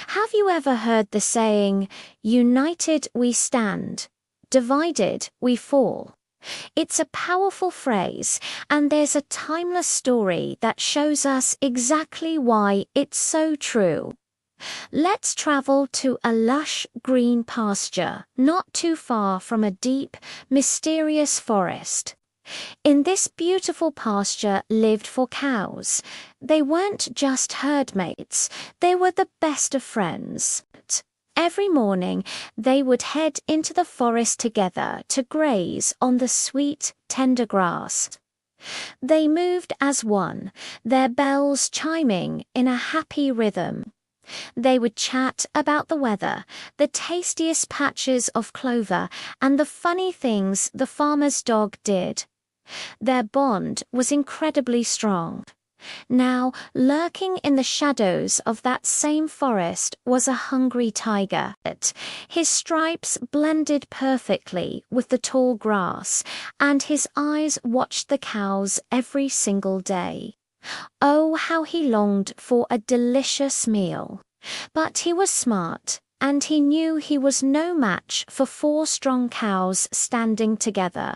Have you ever heard the saying, "United we stand, divided we fall"? It's a powerful phrase, and there's a timeless story that shows us exactly why it's so true. Let's travel to a lush green pasture not too far from a deep, mysterious forest. In this beautiful pasture lived 4 cows. They weren't just herd mates, they were the best of friends. Every morning, they would head into the forest together to graze on the sweet, tender grass. They moved as one, their bells chiming in a happy rhythm. They would chat about the weather, the tastiest patches of clover, and the funny things the farmer's dog did. Their bond was incredibly strong. Now, lurking in the shadows of that same forest was a hungry tiger. His stripes blended perfectly with the tall grass, and his eyes watched the cows every single day. Oh, how he longed for a delicious meal. But he was smart, and he knew he was no match for 4 strong cows standing together.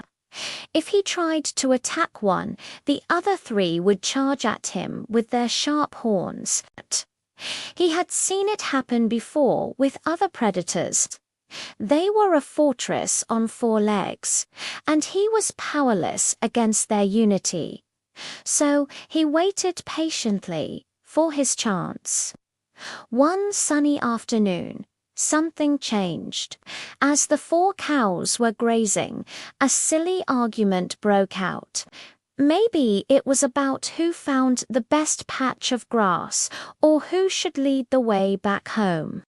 If he tried to attack one, the other 3 would charge at him with their sharp horns. He had seen it happen before with other predators. They were a fortress on 4 legs, and he was powerless against their unity. So he waited patiently for his chance. One sunny afternoon, something changed. As the 4 cows were grazing, a silly argument broke out. Maybe it was about who found the best patch of grass or who should lead the way back home.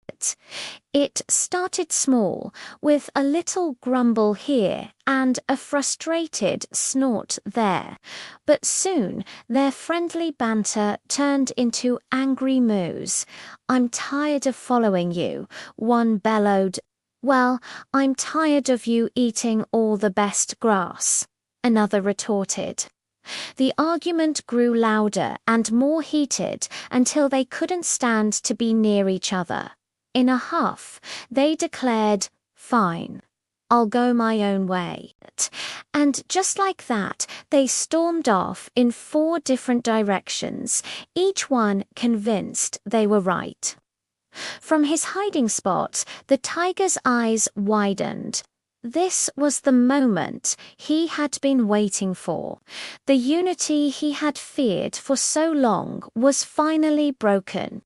It started small, with a little grumble here and a frustrated snort there, but soon their friendly banter turned into angry moos. "I'm tired of following you," one bellowed. "Well, I'm tired of you eating all the best grass," another retorted. The argument grew louder and more heated until they couldn't stand to be near each other. In a huff, they declared, "Fine, I'll go my own way." And just like that, they stormed off in 4 different directions, each one convinced they were right. From his hiding spot, the tiger's eyes widened. This was the moment he had been waiting for. The unity he had feared for so long was finally broken.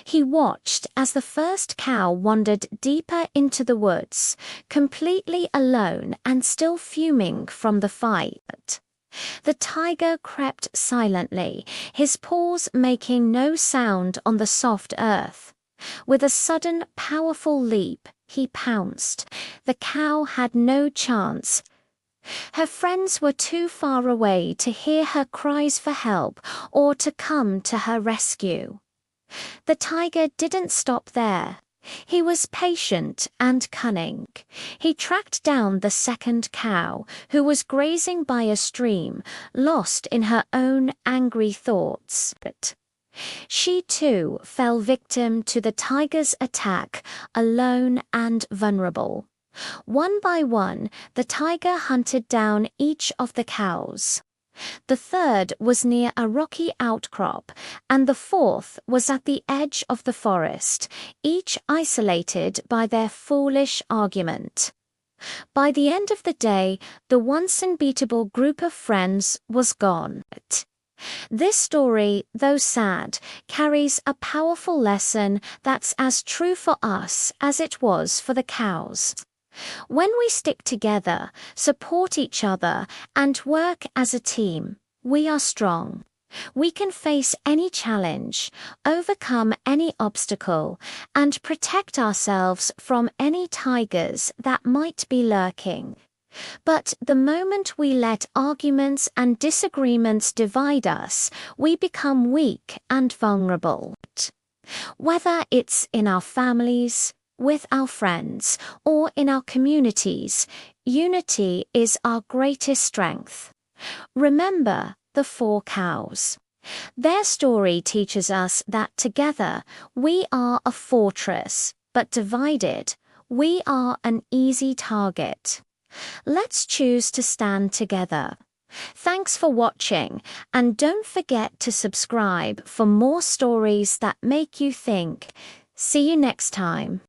He watched as the first cow wandered deeper into the woods, completely alone and still fuming from the fight. The tiger crept silently, his paws making no sound on the soft earth. With a sudden, powerful leap, he pounced. The cow had no chance. Her friends were too far away to hear her cries for help or to come to her rescue. The tiger didn't stop there. He was patient and cunning. He tracked down the second cow, who was grazing by a stream, lost in her own angry thoughts. She too fell victim to the tiger's attack, alone and vulnerable. One by one, the tiger hunted down each of the cows. The 3rd was near a rocky outcrop, and the 4th was at the edge of the forest, each isolated by their foolish argument. By the end of the day, the once unbeatable group of friends was gone. This story, though sad, carries a powerful lesson that's as true for us as it was for the cows. When we stick together, support each other, and work as a team, we are strong. We can face any challenge, overcome any obstacle, and protect ourselves from any tigers that might be lurking. But the moment we let arguments and disagreements divide us, we become weak and vulnerable. Whether it's in our families, with our friends, or in our communities, unity is our greatest strength. Remember the 4 cows. Their story teaches us that together we are a fortress, but divided, we are an easy target. Let's choose to stand together. Thanks for watching, and don't forget to subscribe for more stories that make you think. See you next time.